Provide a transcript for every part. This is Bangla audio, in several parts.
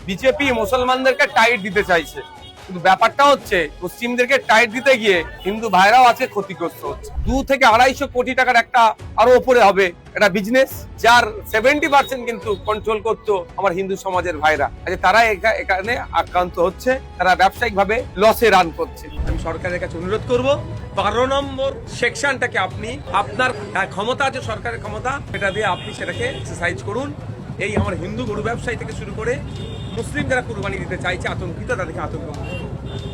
বিজেপি মুসলমানদেরকে টাইট দিতে চাইছে, কিন্তু ব্যাপারটা হচ্ছে মুসলিমদেরকে টাইট দিতে গিয়ে হিন্দু ভাইরাও আজকে ক্ষতিগ্রস্ত হচ্ছে। 2 থেকে 250 কোটি টাকার একটা আরো উপরে হবে একটা বিজনেস, যার 70% কিন্তু কন্ট্রোল করতো আমার হিন্দু সমাজের ভাইরা। আচ্ছা, তারা এখানে আক্রান্ত হচ্ছে, তারা ব্যবসায়িক ভাবে লসে রান করছে। আমি সরকারের কাছে অনুরোধ করব, 12 নম্বর সেকশনটাকে আপনি আপনার ক্ষমতা আছে, সরকারের ক্ষমতা, সেটা দিয়ে আপনি সেটাকে এক্সারসাইজ করুন। এই আমার হিন্দু গরু ব্যবসায়ী থেকে শুরু করে মুসলিম যারা কুরবানি দিতে চাইছে আতঙ্কিত, তাদেরকে আতঙ্ক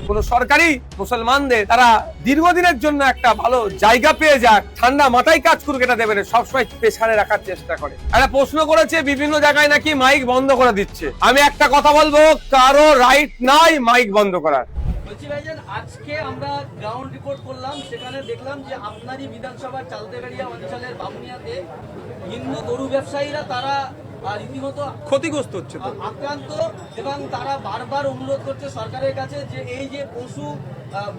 কোন সরকারি মুসলমানদের তারা দীর্ঘদিনের জন্য একটা ভালো জায়গা পেয়ে যাক, ঠান্ডা মাথায় কাজ করুক, এটা দেবে না, সবসময় পেছানে রাখার চেষ্টা করে। একটা প্রশ্ন করেছে বিভিন্ন জায়গায় নাকি মাইক বন্ধ করে দিচ্ছে। আমি একটা কথা বলবো, কারো রাইট নাই মাইক বন্ধ করার। বলছি ভাইজান, আজকে আমরা গ্রাউন্ড রিপোর্ট করলাম, সেখানে দেখলাম যে আপনারই বিধানসভার চালতেবেড়িয়া অঞ্চলের বামুনিয়াতে হিন্দু গরু ব্যবসায়ীরা তারা রীতিমতো ক্ষতিগ্রস্ত হচ্ছে, আক্রান্ত, এবং তারা বারবার অনুরোধ করছে সরকারের কাছে যে এই যে পশু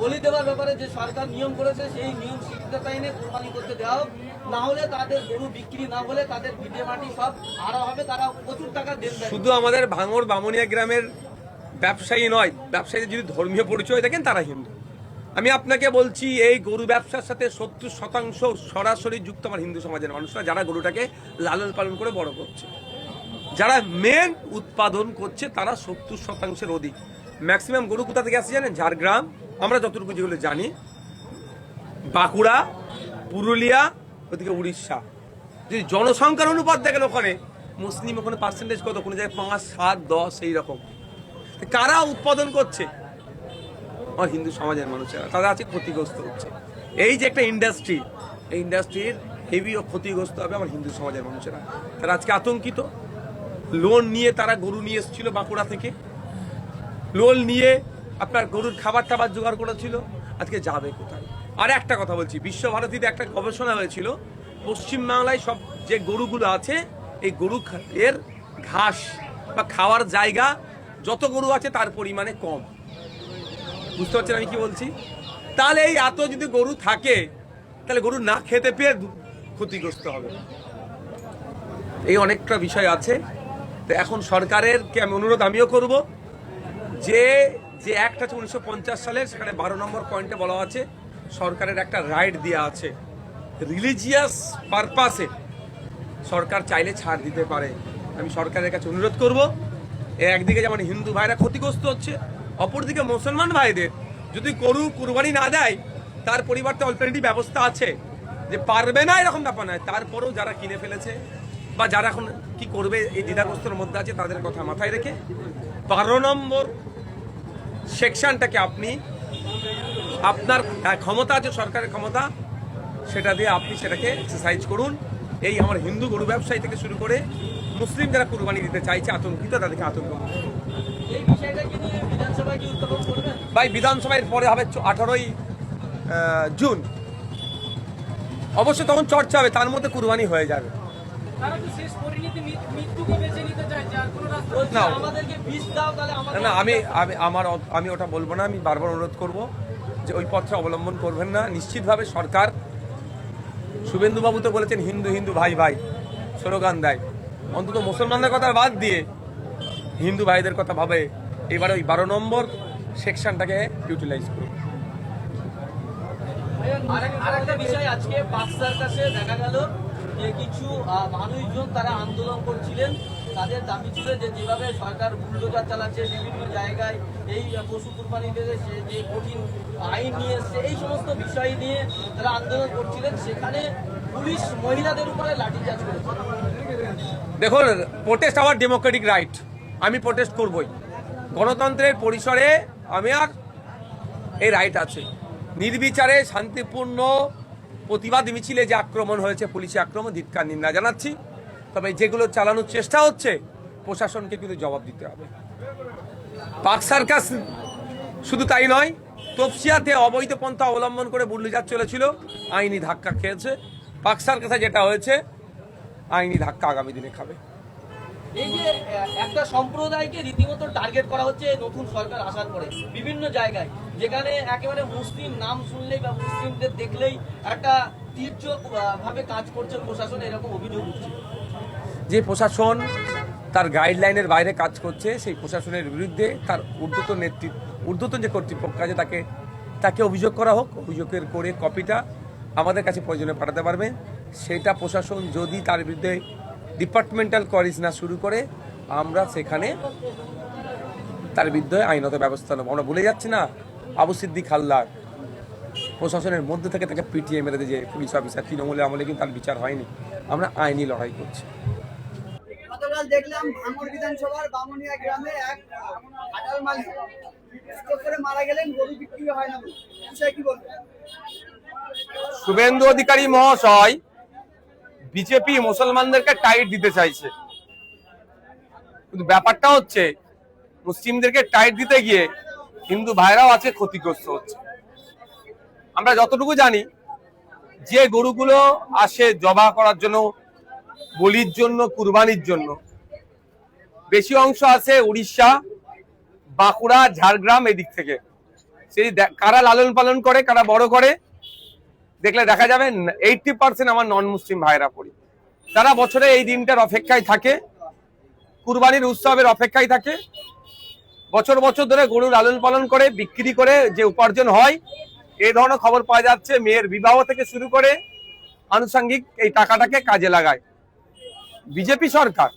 বলি দেওয়ার ব্যাপারে যে সরকার নিয়ম করেছে সেই নিয়ম শিথিলতা এনে কোরবানি করতে দেওয়া হোক, না হলে তাদের গরু বিক্রি না হলে তাদের ভিটে মাটি সব আড়া হবে, তারা প্রচুর টাকা দেন। শুধু আমাদের ভাঙড় বামুনিয়া গ্রামের ব্যবসায়ী নয়, ব্যবসায়ীদের যদি ধর্মীয় পরিচয় দেখেন তারা হিন্দু। আমি আপনাকে বলছি, এই গরু ব্যবসার সাথে 70% সরাসরি যুক্ত আমার হিন্দু সমাজের মানুষরা, যারা গরুটাকে লালন পালন করে বড় করছে, যারা মেন উৎপাদন করছে, তারা 70%-এর অধিক। ম্যাক্সিমাম গরু কোথা থেকে আসছে জানেন? ঝাড়গ্রাম, আমরা যতটুকু যেগুলো জানি, বাঁকুড়া, পুরুলিয়া, ওদিকে উড়িষ্যা। যদি জনসংখ্যার অনুপাত দেখেন ওখানে, মুসলিম ওখানে পার্সেন্টেজ কত, কোনো জায়গায় 5, 7, 10 এইরকম। কারা উৎপাদন করছে? আমার হিন্দু সমাজের মানুষেরা, তারা আছে ক্ষতিগ্রস্ত হচ্ছে। এই যে একটা ইন্ডাস্ট্রি, এই ইন্ডাস্ট্রির হেভি ক্ষতিগ্রস্ত হবে আমার হিন্দু সমাজের মানুষেরা। তারা আজকে আতঙ্কিত। লোন নিয়ে তারা গরু নিয়ে এসেছিল বাঁকুড়া থেকে, লোন নিয়ে আপনার গরুর খাবার টাবার জোগাড় করেছিল, আজকে যাবে কোথায়? আর একটা কথা বলছি, বিশ্বভারতীতে একটা গবেষণা হয়েছিল, পশ্চিমবাংলায় সব যে গরুগুলো আছে, এই গরু এর ঘাস বা খাওয়ার জায়গা যত গরু আছে তার পরিমাণে কম। বুঝতে পারছেন আমি কি বলছি? তাহলে এই এত যদি গরু থাকে, তাহলে গরু না খেতে পেয়ে ক্ষতিগ্রস্ত হবে। এই অনেকটা বিষয় আছে। তো এখন সরকারের কে আমি অনুরোধ আমিও করব, যে যে অ্যাক্ট আছে 1950 সালের, সেখানে 12 নম্বর পয়েন্টে বলা আছে সরকারের একটা রাইট দেওয়া আছে, রিলিজিয়াস পারপাসে সরকার চাইলে ছাড় দিতে পারে। আমি সরকারের কাছে অনুরোধ করব, একদিকে যেমন হিন্দু ভাইরা ক্ষতিগ্রস্ত হচ্ছে, অপরদিকে মুসলমান ভাইদের যদি গরু কুরবানি না দেয়, তার পরিবর্তে অল্টারনেটিভ ব্যবস্থা আছে, যে পারবে না এরকম ব্যাপার নয়, তারপরেও যারা কিনে ফেলেছে বা যারা এখন কি করবে এই দ্বিধাগ্রস্তের মধ্যে আছে, তাদের কথা মাথায় রেখে 12 নম্বর সেকশনটাকে আপনি আপনার ক্ষমতা আছে, সরকারের ক্ষমতা, সেটা দিয়ে আপনি সেটাকে এক্সারসাইজ করুন। এই আমার হিন্দু গরু ব্যবসায়ী থেকে শুরু করে মুসলিম যারা কুরবানি দিতে চাইছে আতঙ্কিত, তাদেরকে আতঙ্ক। এই বিষয়টাকে নিয়ে বিধানসভায় কি উত্থাপন করবেন? ভাই, বিধানসভায় পরে হবে 18ই জুন, অবশ্যই তখন চর্চা হবে, তার মধ্যে কুরবানি হয়ে যাবে। না, আমি ওটা বলবো না। আমি বারবার অনুরোধ করব যে ওই পথটা অবলম্বন করবেন না। নিশ্চিতভাবে সরকার, শুভেন্দুবাবু তো বলেছেন হিন্দু হিন্দু ভাই ভাই স্লোগান দেয়, অন্তত মুসলমানদের কথা বাদ দিয়ে হিন্দু ভাইদের কথা ভাবে এবারে ওই 12 নম্বর সেকশনটাকে ইউটিলাইজ করুন। আরেকটা বিষয়, আজকে পাঁচ সার্কাসে দেখা গেল যে কিছু মানুষজন তারা আন্দোলন করছিলেন, তাদের দাবি ছিল যে যেভাবে সরকার বুলডোজার চালাচ্ছে বিভিন্ন জায়গায়, এই পশু কুরবানিতে যে কঠিন আইন নিয়ে এসছে, এই সমস্ত বিষয় নিয়ে তারা আন্দোলন করছিলেন, সেখানে পুলিশ মহিলাদের উপরে লাঠিচার্জ করেছে। দেখুন, প্রোটেস্ট আওয়ার ডেমোক্রেটিক রাইট, আমি প্রোটেস্ট করবই। গণতন্ত্রের পরিসরে আমি আর এই রাইট আছে। নির্বিচারে শান্তিপূর্ণ প্রতিবাদ মিছিলে যে আক্রমণ হয়েছে, পুলিশি আক্রমণ, ধিক্কার নিন্দা জানাচ্ছি। তবে যেগুলো চালানোর চেষ্টা হচ্ছে, প্রশাসনকে কিন্তু জবাব দিতে হবে। পাক সার্কাস শুধু তাই নয়, তপসিয়াতে অবৈধ পন্থা অবলম্বন করে বুল্ডোজার চলেছিল, আইনি ধাক্কা খেয়েছে। পাক সার্কাসে যেটা হয়েছে, আইনি ধাক্কা আগামী দিনে খাবে। এই যে একটা সম্প্রদায়কে রীতিমতো টার্গেট করা হচ্ছে নতুন সরকার আসার পরে বিভিন্ন জায়গায়, যেখানে একেবারে মুসলিম নাম শুনলেই বা মুসলিমদের দেখলেই একটা তীর্যক ভাবে কাজ করছে প্রশাসন, এরকম অভিযোগ উঠছে। যে প্রশাসন তার গাইডলাইনের বাইরে কাজ করছে, সেই প্রশাসনের বিরুদ্ধে তার ঊর্ধ্বতন যে কর্তৃপক্ষ আছে তাকে অভিযোগ করা হোক। অভিযোগের করে কপিটা আমাদের কাছে প্রয়োজনে পাঠাতে পারবেন। সেটা প্রশাসন যদি তার বিরুদ্ধে ডিপার্টমেন্টাল কোয়ারিজ না শুরু করে, আমরা সেখানে তার বিরুদ্ধে আইনত ব্যবস্থা নেব। আমরা ভুলে যাচ্ছি না আবু সিদ্দিক হালদার প্রশাসনের মধ্যে থেকে তাকে পিটিয়ে মেরে যে পুলিশ অফিসার, তৃণমূলের আমলে কিন্তু তার বিচার হয়নি। আমরা আইনি লড়াই করছি। গতকাল দেখলাম ভাঙড় বিধানসভার বামুনিয়া গ্রামে এক কাঁঠাল মালিক স্ট্রোক করে মারা গেলেন, গরু বিক্রি হয় না বলে। বিষয়ে কি বলবেন? শুভেন্দু অধিকারী মহাশয় বিজেপি মুসলমানদেরকে টাইট দিতে চাইছে, কিন্তু ব্যাপারটা হচ্ছে মুসলিমদেরকে টাইট দিতে গিয়ে হিন্দু ভাইরাও আছে ক্ষতিগ্রস্ত হচ্ছে। আমরা যতটুকু জানি, যে গরুগুলো আসে জবা করার জন্য, বলির জন্য, কুরবানির জন্য, বেশি অংশ আছে উড়িষ্যা, বাঁকুড়া, ঝাড়গ্রাম এদিক থেকে। সেই কারা লালন পালন করে, কারা বড় করে, দেখলে দেখা যাবে 80% আমার নন মুসলিম ভাইরা পড়ি। তারা বছরে এই দিনটার অপেক্ষায় থাকে, কুরবানির উৎসবের অপেক্ষায় থাকে, বছর বছর ধরে গরু লালন পালন করে বিক্রি করে যে উপার্জন হয়, এই ধরনের খবর পাওয়া যাচ্ছে। মেয়ের বিবাহ থেকে শুরু করে আনুষঙ্গিক এই টাকাটাকে কাজে লাগায়। বিজেপি সরকার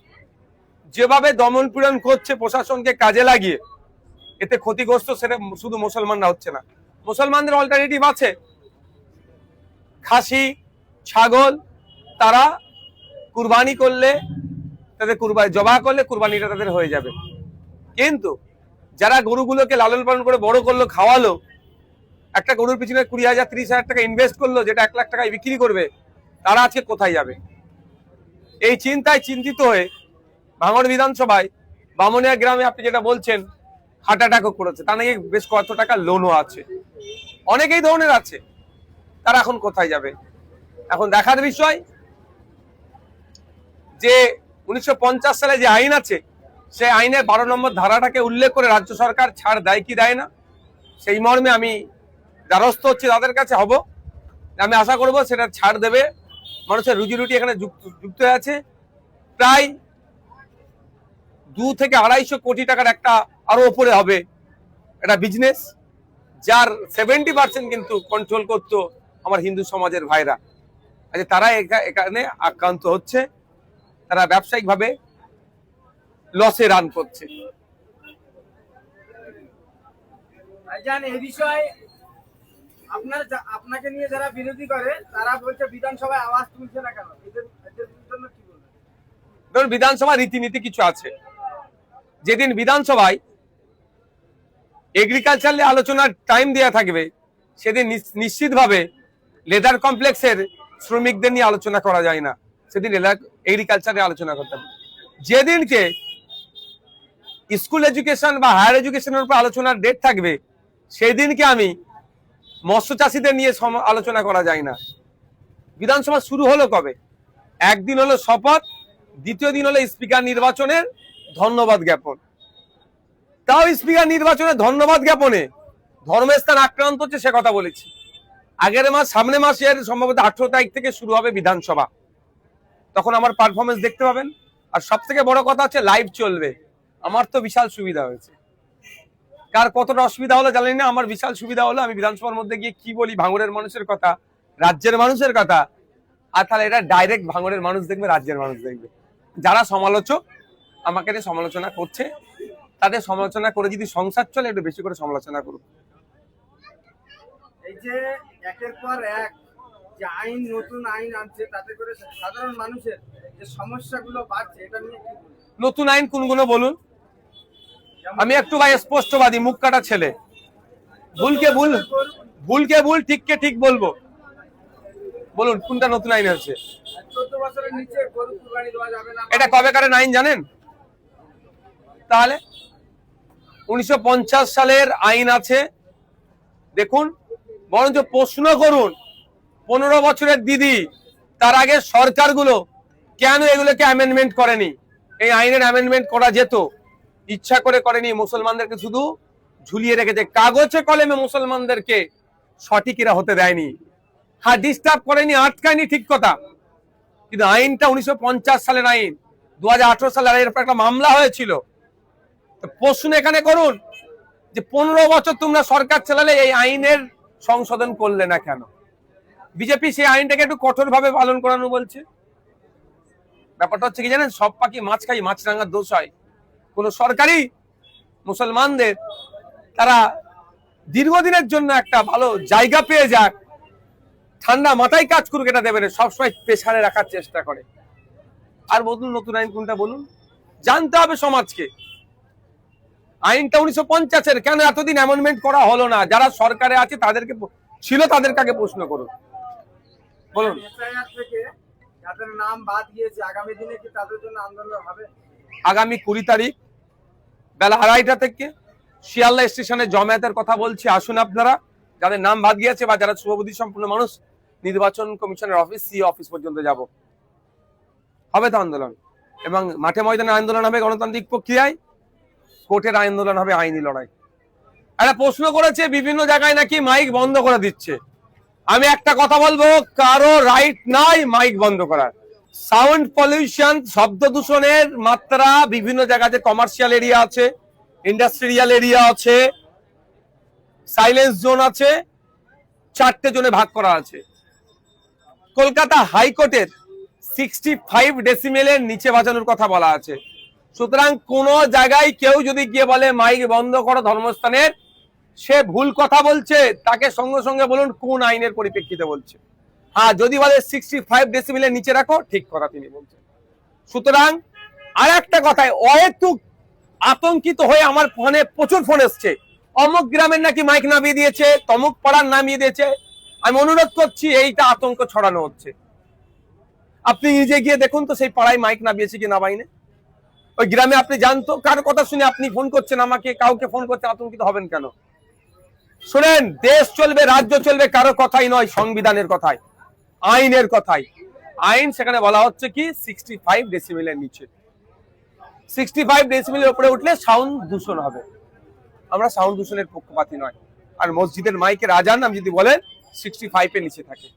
যেভাবে দমন পীড়ন করছে প্রশাসনকে কাজে লাগিয়ে, এতে ক্ষতিগ্রস্ত সেটা শুধু মুসলমানরা হচ্ছে না, মুসলমানদের অল্টারনেটিভ আছে। খাসি, ছাগল তারা কুরবানি করলে, তাদের কুরবানি জবা করলে কুরবানিটা তাদের হয়ে যাবে। কিন্তু যারা গরুগুলোকে লালন পালন করে বড় করলো, খাওয়ালো, একটা গরুর পিছনে 20,000 30,000 টাকা ইনভেস্ট করলো, যেটা 1 লাখ টাকায় বিক্রি করবে, তারা আজকে কোথায় যাবে? এই চিন্তায় চিন্তিত হয়ে ভাঙড় বিধানসভায় বামুনিয়া গ্রামে আপনি যেটা বলছেন হার্ট অ্যাটাকও করেছে, তা নাকি বেশ কত টাকা লোনও আছে, অনেকেই ধরনের আছে। তারা এখন কোথায় যাবে? এখন দেখার বিষয় যে 1950 সালে যে আইন আছে, সেই আইনের 12 নম্বর ধারাটাকে উল্লেখ করে রাজ্য সরকার ছাড় দেয় কি দেয় না, সেই মর্মে আমি দ্বারস্থ হচ্ছি তাদের কাছে হব। আমি আশা করব সেটা ছাড় দেবে। মানুষের রুজি রুটি এখানে যুক্ত আছে। প্রায় 2 থেকে 250 কোটি টাকার একটা আরো উপরে হবে একটা বিজনেস, যার 70% কিন্তু কন্ট্রোল করতো আমার হিন্দু সমাজের ভাইরা। আজ তারা এখানে আক্রান্ত হচ্ছে, তারা ব্যবসায়িকভাবে লসে রান করছে। ভাইজান, এই বিষয়ে আপনাকে নিয়ে যারা বিরোধী করে তারা বলছে বিধানসভায় আওয়াজ তুলছে না কেন? এদের জন্য কি বলবেন? ধরুন, বিধানসভা রীতিনীতি কিছু আছে। যেদিন বিধানসভায় এগ্রিকালচার নিয়ে আলোচনার টাইম দেওয়া থাকবে, সেদিন নিশ্চিতভাবে লেদার কমপ্লেক্সের শ্রমিকদের নিয়ে আলোচনা করা যায় না, সেদিন এগ্রিকালচারে আলোচনা করতে হবে। যেদিনকে স্কুল এডুকেশন বা হায়ার এডুকেশনের উপর আলোচনার ডেট থাকবে, সেদিনকে আমি মৎস্য চাষীদের নিয়ে আলোচনা করা যায় না। বিধানসভা শুরু হলো কবে? একদিন হলো শপথ, দ্বিতীয় দিন হলো স্পিকার নির্বাচনের ধন্যবাদ জ্ঞাপন। তাও স্পিকার নির্বাচনে ধন্যবাদ জ্ঞাপনে ধর্মের স্থান আক্রান্ত হচ্ছে, সে কথা বলেছি। আগের মাস, সামনে মাসের সম্ভবত 18 তারিখ থেকে শুরু হবে বিধানসভা, তখন আমার পারফরমেন্স দেখতে পাবেন। আর সব থেকে বড় কথা হচ্ছে লাইভ চলবে। আমার তো বিশাল সুবিধা হয়েছে, কার কতটা অসুবিধা হলো জানি না, আমার বিশাল সুবিধা হলো। আমি বিধানসভার মধ্যে গিয়ে কি বলি ভাঙড়ের মানুষের কথা, রাজ্যের মানুষের কথা, আর তাহলে এটা ডাইরেক্ট ভাঙড়ের মানুষ দেখবে, রাজ্যের মানুষ দেখবে। যারা সমালোচক আমাকে সমালোচনা করছে, তাদের সমালোচনা করে যদি সংসার চলে, একটু বেশি করে সমালোচনা করুক। এই যে একের পর এক যে আইন, নতুন আইন আনছে, তাতে করে সাধারণ মানুষের যে সমস্যাগুলো বাড়ছে, এটা নিয়ে কি বলবেন? নতুন আইন কোনগুলো বলুন? আমি একটু ভাই স্পষ্টবাদী, মুখ কাটা ছেলে, ভুলকে ভুল, ভুলকে ভুল, ঠিককে ঠিক বলবো। বলুন কোনটা নতুন আইন আছে? 14 বছরের নিচে গরু কুরবানি দেওয়া যাবে না। এটা কবেকারের আইন জানেন? তাহলে 1950 সালের আইন আছে, দেখুন। বরঞ্চ প্রশ্ন করুন 15 বছরের দিদি, তার আগে সরকারগুলো কেন এগুলোকে অ্যামেন্ডমেন্ট করেনি? এই আইনের অ্যামেন্ডমেন্ট করা যেত, ইচ্ছা করে করেনি। মুসলমানদেরকে শুধু ঝুলিয়ে রেখেছে, কাগজে কলমে মুসলমানদেরকে সঠিক এরা হতে দেয়নি। হ্যাঁ, ডিস্টার্ব করেনি, আটকায়নি, ঠিক কথা, কিন্তু আইনটা 1950 সালের আইন। 2018 সালে এরপর একটা মামলা হয়েছিল। তো প্রশ্ন এখানে করুন যে 15 বছর তোমরা সরকার চালালে এই আইনের সংশোধন করলে না কেন? বিজেপি সেই আইনটাকে একটু কঠোরভাবে পালন করানো বলছে। ব্যাপারটা হচ্ছে কি জানেন, সব পাখি মাছ খাই, মাছরাঙার দোষ হয়। কোন সরকারি মুসলমানদের তারা দীর্ঘদিনের জন্য একটা ভালো জায়গা পেয়ে যাক, ঠান্ডা মাথায় কাজ করুক, এটা দেবে না, সবসময় পেছারে রাখার চেষ্টা করে। আর বলুন নতুন আইন কোনটা বলুন, জানতে হবে সমাজকে। আইনটা 1950-এর, কেন এতদিন অ্যামেন্ডমেন্ট করা হলো না? যারা সরকারে আছে তাদেরকে ছিল, তাদেরকে আগে প্রশ্ন করুন। বলুন। যাদের নাম বাদ গিয়েছে আগামী দিনে কি তাদের জন্য আন্দোলন হবে? আগামী 20 তারিখ বেলা 2:30 থেকে শিয়ালদা স্টেশনে জমায়েতের কথা বলছি। আসুন আপনারা, যাদের নাম বাদ গিয়েছে বা যারা শুভবুদ্ধি সম্পন্ন মানুষ, নির্বাচন কমিশনের অফিস, সি অফিস পর্যন্ত যাব, হবে তো আন্দোলন। এবং মাঠে ময়দানে আন্দোলন হবে গণতান্ত্রিক প্রক্রিয়ায়, কোর্টের আন্দোলন হবে আইনি লড়াই। একটা প্রশ্ন করেছে বিভিন্ন জায়গায় নাকি মাইক বন্ধ করে দিচ্ছে। আমি একটা কথা বলবো, কারো রাইট নাই মাইক বন্ধ করার। সাউন্ড পলিউশন, শব্দ দূষণের মাত্রা বিভিন্ন জায়গাতে, কমার্শিয়াল এরিয়া আছে, ইন্ডাস্ট্রিয়াল এরিয়া আছে, সাইলেন্স জোন আছে, 4টে জোনে ভাগ করা আছে। কলকাতা হাইকোর্টের 65 ডেসিমেলের নিচে বাজানোর কথা বলা আছে। সুতরাং কোন জায়গায় কেউ যদি গিয়ে বলে মাইক বন্ধ করো ধর্মস্থানের, সে ভুল কথা বলছে, তাকে সঙ্গে সঙ্গে বলুন কোন আইনের পরিপ্রেক্ষিতে বলছে। হ্যাঁ, যদি বলে 65 ডেসিমেলের নিচে রাখো, ঠিক কথা তিনি বলছেন। সুতরাং আর একটা কথায় অহেতুক আতঙ্কিত হয়ে আমার ফোনে প্রচুর ফোন এসছে, অমুক গ্রামের নাকি মাইক নামিয়ে দিয়েছে, তমুক পাড়ার নামিয়ে দিয়েছে। আমি অনুরোধ করছি, এইটা আতঙ্ক ছড়ানো হচ্ছে। আপনি নিজে গিয়ে দেখুন তো সেই পাড়ায় মাইক নামিয়েছে কি না বাইনে, ওই গ্রামে আপনি জানতো। কার কথা শুনে আপনি ফোন করছেন আমাকে, কাউকে ফোন করতে আতঙ্কিত হবেন কেন? শুনেন, দেশ চলবে, রাজ্য চলবে কারো কথাই নয়, সংবিধানের কথায়, আইনের কথায়। আইন সেখানে বলা হচ্ছে কি 65 ডেসিমেলের নিচে। 65 ডেসিমেলের উপরে উঠলে সাউন্ড দূষণ হবে। আমরা সাউন্ড দূষণের পক্ষপাতী নয়। আর মসজিদের মাইকের আজান আমি যদি বলেন 65 এর নিচে থাকে।